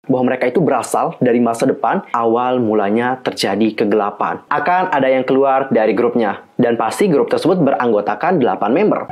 bahwa mereka itu berasal dari masa depan awal mulanya terjadi kegelapan. Akan ada yang keluar dari grupnya, dan pasti grup tersebut beranggotakan 8 member.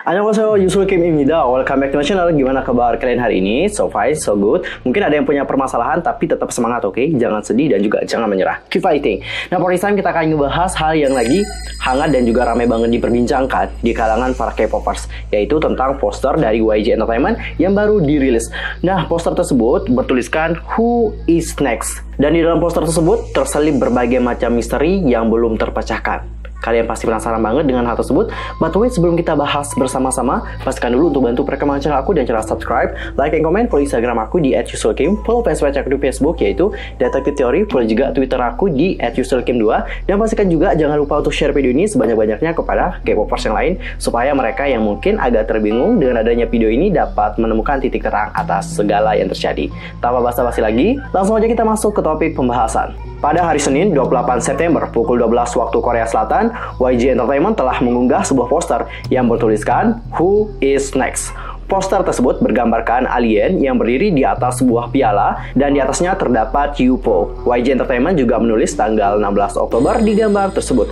Annyeonghaseyo, Yusul Kim Imida. Welcome back to my channel. Gimana kabar kalian hari ini? So far, so good. Mungkin ada yang punya permasalahan, tapi tetap semangat, oke? Jangan sedih dan juga jangan menyerah. Keep fighting. Nah, for this time kita akan ngebahas hal yang lagi hangat dan juga ramai banget diperbincangkan di kalangan para K-popers, yaitu tentang poster dari YG Entertainment yang baru dirilis. Nah, poster tersebut bertuliskan Who is Next? Dan di dalam poster tersebut terselip berbagai macam misteri yang belum terpecahkan. Kalian pasti penasaran banget dengan hal tersebut. But wait, sebelum kita bahas bersama-sama, pastikan dulu untuk bantu perkembangan channel aku dan cara subscribe, like, dan komen. Follow Instagram aku di @yusulkim, follow fanspage aku di Facebook yaitu Detektif Teori, follow juga Twitter aku di @yusulkim2, dan pastikan juga jangan lupa untuk share video ini sebanyak-banyaknya kepada K-popers yang lain, supaya mereka yang mungkin agak terbingung dengan adanya video ini dapat menemukan titik terang atas segala yang terjadi. Tanpa basa-basi lagi, langsung aja kita masuk ke topik pembahasan. Pada hari Senin 28 September pukul 12 waktu Korea Selatan, YG Entertainment telah mengunggah sebuah poster yang bertuliskan Who is Next? Poster tersebut bergambarkan alien yang berdiri di atas sebuah piala dan di atasnya terdapat UFO. YG Entertainment juga menulis tanggal 16 Oktober di gambar tersebut.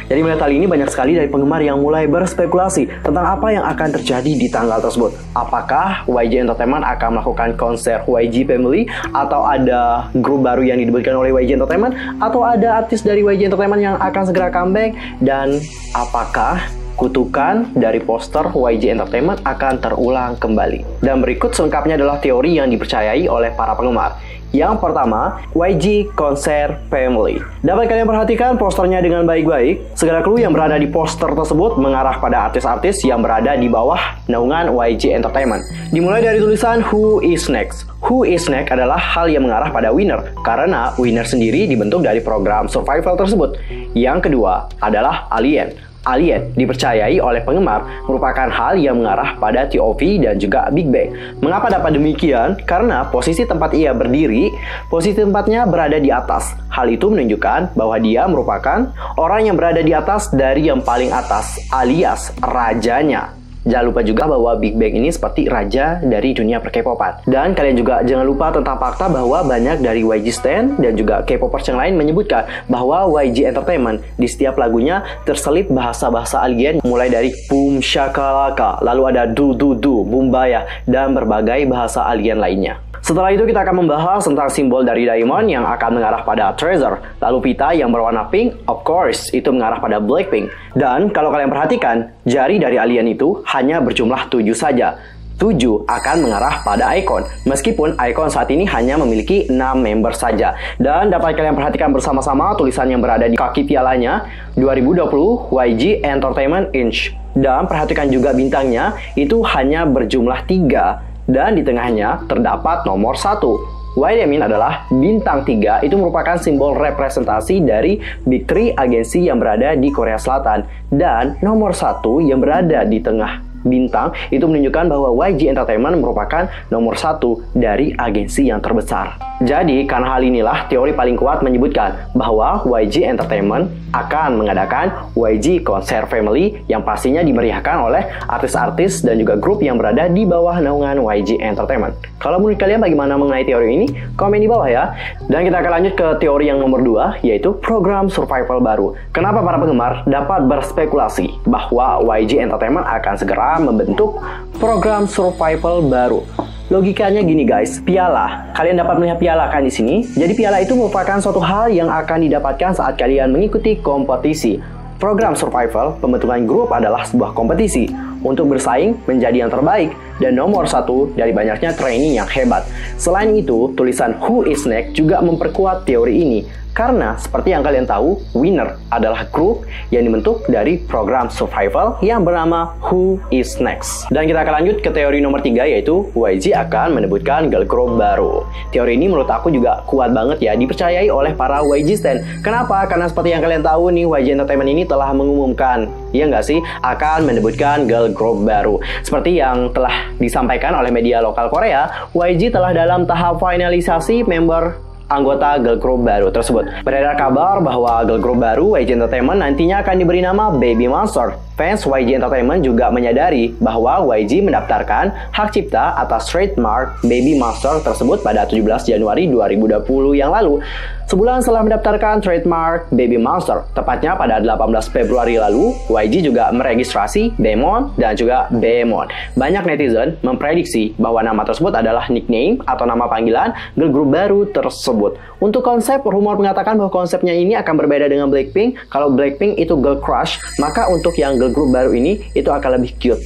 Jadi melihat hal ini, banyak sekali dari penggemar yang mulai berspekulasi tentang apa yang akan terjadi di tanggal tersebut. Apakah YG Entertainment akan melakukan konser YG Family, atau ada grup baru yang didebuitkan oleh YG Entertainment, atau ada artis dari YG Entertainment yang akan segera comeback, dan apakah kutukan dari poster YG Entertainment akan terulang kembali. Dan berikut selengkapnya adalah teori yang dipercayai oleh para penggemar. Yang pertama, YG Concert Family. Dapat kalian perhatikan posternya dengan baik-baik. Segala clue yang berada di poster tersebut mengarah pada artis-artis yang berada di bawah naungan YG Entertainment. Dimulai dari tulisan Who is Next? Who is Next adalah hal yang mengarah pada Winner, karena Winner sendiri dibentuk dari program survival tersebut. Yang kedua adalah Alien. Alien dipercayai oleh penggemar merupakan hal yang mengarah pada TOV dan juga Big Bang. Mengapa dapat demikian? Karena posisi tempat ia berdiri, posisi tempatnya berada di atas. Hal itu menunjukkan bahwa dia merupakan orang yang berada di atas dari yang paling atas, alias rajanya. Jangan lupa juga bahwa Big Bang ini seperti raja dari dunia per-K-popan. Dan kalian juga jangan lupa tentang fakta bahwa banyak dari YG Stan dan juga K-popers yang lain menyebutkan bahwa YG Entertainment di setiap lagunya terselip bahasa-bahasa alien, mulai dari boom shakalaka, lalu ada du du du, bumbaya, dan berbagai bahasa alien lainnya. Setelah itu kita akan membahas tentang simbol dari Diamond yang akan mengarah pada Treasure. Lalu pita yang berwarna pink, of course, itu mengarah pada Blackpink. Dan kalau kalian perhatikan, jari dari alien itu hanya berjumlah 7 saja. 7 akan mengarah pada Icon, meskipun Icon saat ini hanya memiliki 6 member saja. Dan dapat kalian perhatikan bersama-sama tulisan yang berada di kaki pialanya, 2020 YG Entertainment Inch. Dan perhatikan juga bintangnya, itu hanya berjumlah 3. Dan di tengahnya terdapat nomor 1. YDMIN adalah bintang 3, itu merupakan simbol representasi dari Big Three agensi yang berada di Korea Selatan. Dan nomor 1 yang berada di tengah bintang itu menunjukkan bahwa YG Entertainment merupakan nomor 1 dari agensi yang terbesar. Jadi karena hal inilah teori paling kuat menyebutkan bahwa YG Entertainment akan mengadakan YG Concert Family yang pastinya dimeriahkan oleh artis-artis dan juga grup yang berada di bawah naungan YG Entertainment. Kalau menurut kalian bagaimana mengenai teori ini? Komen di bawah ya. Dan kita akan lanjut ke teori yang nomor 2, yaitu program survival baru. Kenapa para penggemar dapat berspekulasi bahwa YG Entertainment akan segera membentuk program survival baru? Logikanya gini guys, piala. Kalian dapat melihat piala kan di sini. Jadi piala itu merupakan suatu hal yang akan didapatkan saat kalian mengikuti kompetisi. Program survival, pembentukan grup adalah sebuah kompetisi untuk bersaing menjadi yang terbaik dan nomor 1 dari banyaknya trainee yang hebat. Selain itu, tulisan Who is Next juga memperkuat teori ini. Karena seperti yang kalian tahu, Winner adalah grup yang dibentuk dari program survival yang bernama Who is Next. Dan kita akan lanjut ke teori nomor 3, yaitu YG akan mendebutkan girl group baru. Teori ini menurut aku juga kuat banget ya, dipercayai oleh para YG stan. Kenapa? Karena seperti yang kalian tahu nih, YG Entertainment ini telah mengumumkan, ya nggak sih, akan mendebutkan girl group baru. Seperti yang telah disampaikan oleh media lokal Korea, YG telah dalam tahap finalisasi member anggota girl group baru tersebut. Beredar kabar bahwa girl group baru YG Entertainment nantinya akan diberi nama Baby Monster. Fans YG Entertainment juga menyadari bahwa YG mendaftarkan hak cipta atas trademark Baby Monster tersebut pada 17 Januari 2020 yang lalu. Sebulan setelah mendaftarkan trademark Baby Monster, tepatnya pada 18 Februari lalu, YG juga meregistrasi Baemon dan juga Baemon. Banyak netizen memprediksi bahwa nama tersebut adalah nickname atau nama panggilan girl group baru tersebut. Untuk konsep, rumor mengatakan bahwa konsepnya ini akan berbeda dengan Blackpink. Kalau Blackpink itu girl crush, maka untuk yang girl group baru ini itu akan lebih cute.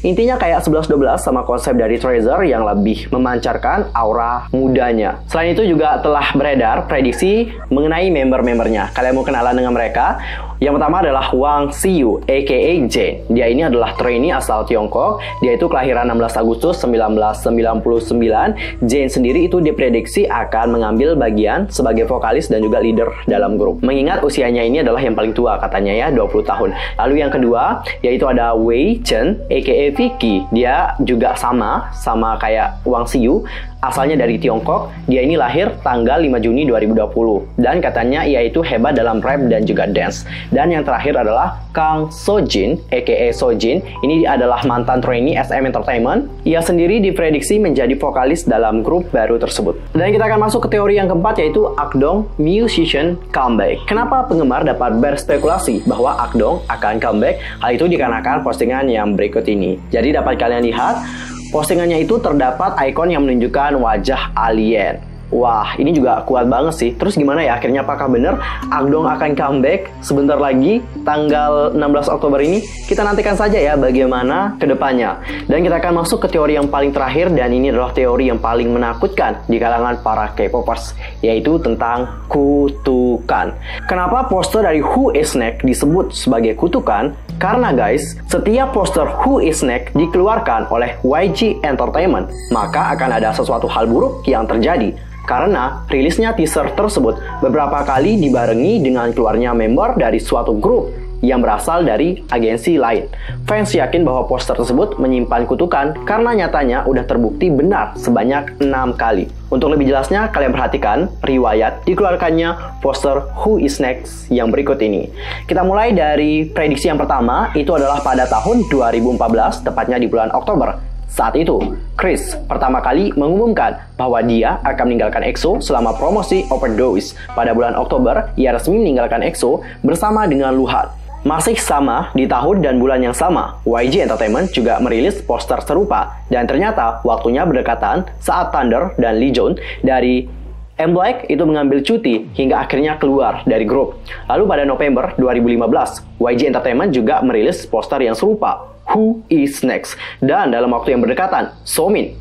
Intinya kayak 11-12 sama konsep dari Treasure yang lebih memancarkan aura mudanya. Selain itu juga telah beredar prediksi mengenai member-membernya. Kalian mau kenalan dengan mereka? Yang pertama adalah Wang Xiyu, aka Jane. Dia ini adalah trainee asal Tiongkok. Dia itu kelahiran 16 Agustus 1999. Jane sendiri itu diprediksi akan mengambil bagian sebagai vokalis dan juga leader dalam grup. Mengingat usianya ini adalah yang paling tua katanya ya, 20 tahun. Lalu yang kedua, yaitu ada Wei Chen, aka Vicky. Dia juga sama kayak Wang Xiyu. Asalnya dari Tiongkok, dia ini lahir tanggal 5 Juni 2020. Dan katanya ia itu hebat dalam rap dan juga dance. Dan yang terakhir adalah Kang Sojin, aka Sojin. Ini adalah mantan trainee SM Entertainment. Ia sendiri diprediksi menjadi vokalis dalam grup baru tersebut. Dan kita akan masuk ke teori yang keempat, yaitu Akdong Musician Comeback. Kenapa penggemar dapat berspekulasi bahwa Akdong akan comeback? Hal itu dikarenakan postingan yang berikut ini. Jadi dapat kalian lihat, postingannya itu terdapat ikon yang menunjukkan wajah alien. Wah, ini juga kuat banget sih. Terus gimana ya akhirnya, apakah benar Akdong akan comeback sebentar lagi tanggal 16 Oktober ini? Kita nantikan saja ya bagaimana kedepannya. Dan kita akan masuk ke teori yang paling terakhir, dan ini adalah teori yang paling menakutkan di kalangan para K-popers, yaitu tentang kutukan. Kenapa poster dari Who is Next disebut sebagai kutukan? Karena guys, setiap poster Who is Next dikeluarkan oleh YG Entertainment, maka akan ada sesuatu hal buruk yang terjadi. Karena rilisnya teaser tersebut beberapa kali dibarengi dengan keluarnya member dari suatu grup yang berasal dari agensi lain. Fans yakin bahwa poster tersebut menyimpan kutukan karena nyatanya udah terbukti benar sebanyak 6 kali. Untuk lebih jelasnya, kalian perhatikan riwayat dikeluarkannya poster Who is Next yang berikut ini. Kita mulai dari prediksi yang pertama, itu adalah pada tahun 2014, tepatnya di bulan Oktober. Saat itu, Chris pertama kali mengumumkan bahwa dia akan meninggalkan EXO selama promosi Overdose. Pada bulan Oktober, ia resmi meninggalkan EXO bersama dengan Luhan. Masih sama di tahun dan bulan yang sama, YG Entertainment juga merilis poster serupa. Dan ternyata waktunya berdekatan saat Thunder dan Lee Joon dari M-Black itu mengambil cuti hingga akhirnya keluar dari grup. Lalu pada November 2015, YG Entertainment juga merilis poster yang serupa, Who is Next? Dan dalam waktu yang berdekatan, Somin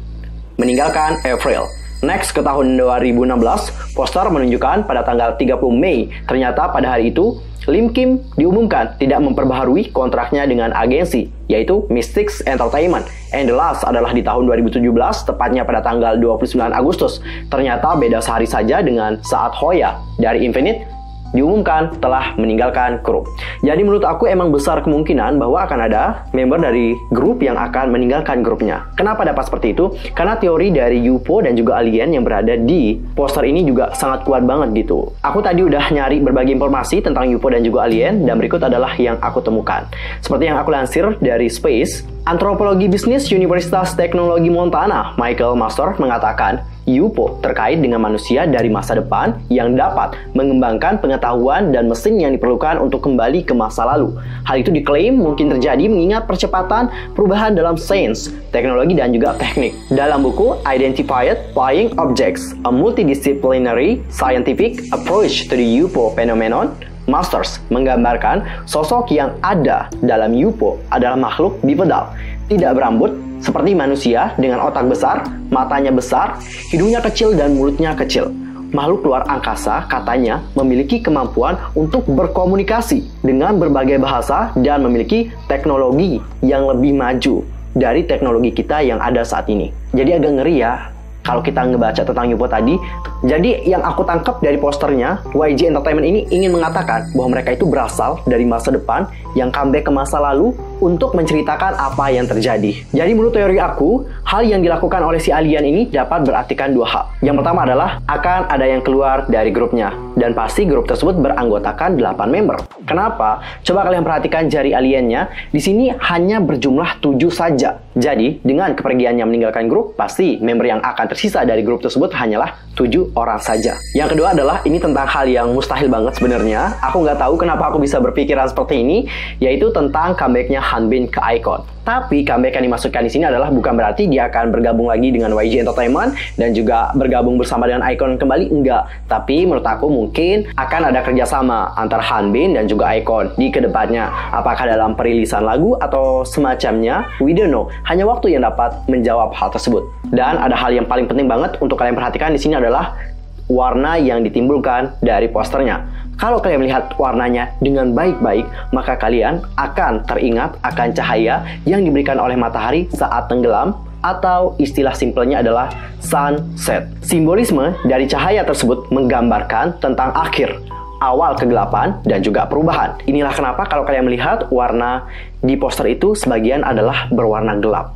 meninggalkan April. Next ke tahun 2016, poster menunjukkan pada tanggal 30 Mei. Ternyata pada hari itu, Lim Kim diumumkan tidak memperbaharui kontraknya dengan agensi, yaitu Mystics Entertainment. And the last adalah di tahun 2017, tepatnya pada tanggal 29 Agustus. Ternyata beda sehari saja dengan saat Hoya dari Infinite diumumkan telah meninggalkan grup. Jadi menurut aku emang besar kemungkinan bahwa akan ada member dari grup yang akan meninggalkan grupnya. Kenapa dapat seperti itu? Karena teori dari Yupo dan juga Alien yang berada di poster ini juga sangat kuat banget gitu. Aku tadi udah nyari berbagai informasi tentang Yupo dan juga Alien, dan berikut adalah yang aku temukan. Seperti yang aku lansir dari Space, Antropologi Bisnis Universitas Teknologi Montana, Michael Master mengatakan, Yupo terkait dengan manusia dari masa depan yang dapat mengembangkan pengetahuan dan mesin yang diperlukan untuk kembali ke masa lalu. Hal itu diklaim mungkin terjadi mengingat percepatan perubahan dalam sains, teknologi, dan juga teknik. Dalam buku Identified Flying Objects, A Multidisciplinary Scientific Approach to the UFO Phenomenon, Masters menggambarkan sosok yang ada dalam UFO adalah makhluk bipedal, tidak berambut, seperti manusia dengan otak besar, matanya besar, hidungnya kecil, dan mulutnya kecil. Makhluk luar angkasa katanya memiliki kemampuan untuk berkomunikasi dengan berbagai bahasa dan memiliki teknologi yang lebih maju dari teknologi kita yang ada saat ini. Jadi agak ngeri ya kalau kita ngebaca tentang UFO tadi. Jadi yang aku tangkap dari posternya, YG Entertainment ini ingin mengatakan bahwa mereka itu berasal dari masa depan yang comeback ke masa lalu untuk menceritakan apa yang terjadi. Jadi menurut teori aku, hal yang dilakukan oleh si alien ini dapat berartikan dua hal. Yang pertama adalah akan ada yang keluar dari grupnya, dan pasti grup tersebut beranggotakan 8 member. Kenapa? Coba kalian perhatikan jari aliennya. Di sini hanya berjumlah 7 saja. Jadi dengan kepergiannya meninggalkan grup, pasti member yang akan tersisa dari grup tersebut hanyalah 7 orang saja. Yang kedua adalah ini tentang hal yang mustahil banget sebenarnya. Aku nggak tahu kenapa aku bisa berpikiran seperti ini, yaitu tentang comebacknya Hanbin ke iKON. Tapi comeback yang dimaksudkan di sini adalah bukan berarti dia akan bergabung lagi dengan YG Entertainment dan juga bergabung bersama dengan iKON kembali, enggak. Tapi menurut aku mungkin akan ada kerjasama antara Hanbin dan juga iKON di kedepannya. Apakah dalam perilisan lagu atau semacamnya, we don't know. Hanya waktu yang dapat menjawab hal tersebut. Dan ada hal yang paling penting banget untuk kalian perhatikan di sini adalah warna yang ditimbulkan dari posternya. Kalau kalian melihat warnanya dengan baik-baik, maka kalian akan teringat akan cahaya yang diberikan oleh matahari saat tenggelam, atau istilah simpelnya adalah sunset. Simbolisme dari cahaya tersebut menggambarkan tentang akhir, awal kegelapan, dan juga perubahan. Inilah kenapa kalau kalian melihat warna di poster itu sebagian adalah berwarna gelap.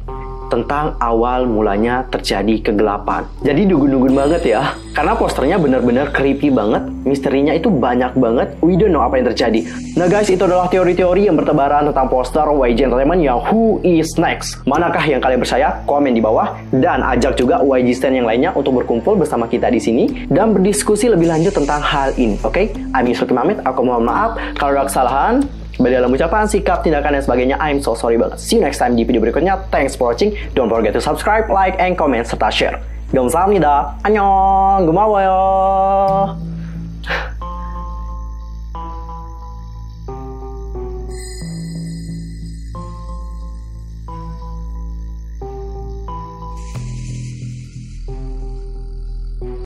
Tentang awal mulanya terjadi kegelapan. Jadi dugun-dugun banget ya. Karena posternya benar-benar creepy banget. Misterinya itu banyak banget. We don't know apa yang terjadi. Nah guys, itu adalah teori-teori yang bertebaran tentang poster YG Entertainment yang Who is Next. Manakah yang kalian percaya? Komen di bawah. Dan ajak juga YG Stan yang lainnya untuk berkumpul bersama kita di sini dan berdiskusi lebih lanjut tentang hal ini. Oke? I'm Yusuf Kimamit. Aku mohon maaf kalau ada kesalahan baik dalam ucapan, sikap, tindakan, dan sebagainya. I'm so sorry banget. See you next time di video berikutnya. Thanks for watching. Don't forget to subscribe, like, and comment, serta share. 감사합니다. 안녕. 고마워요.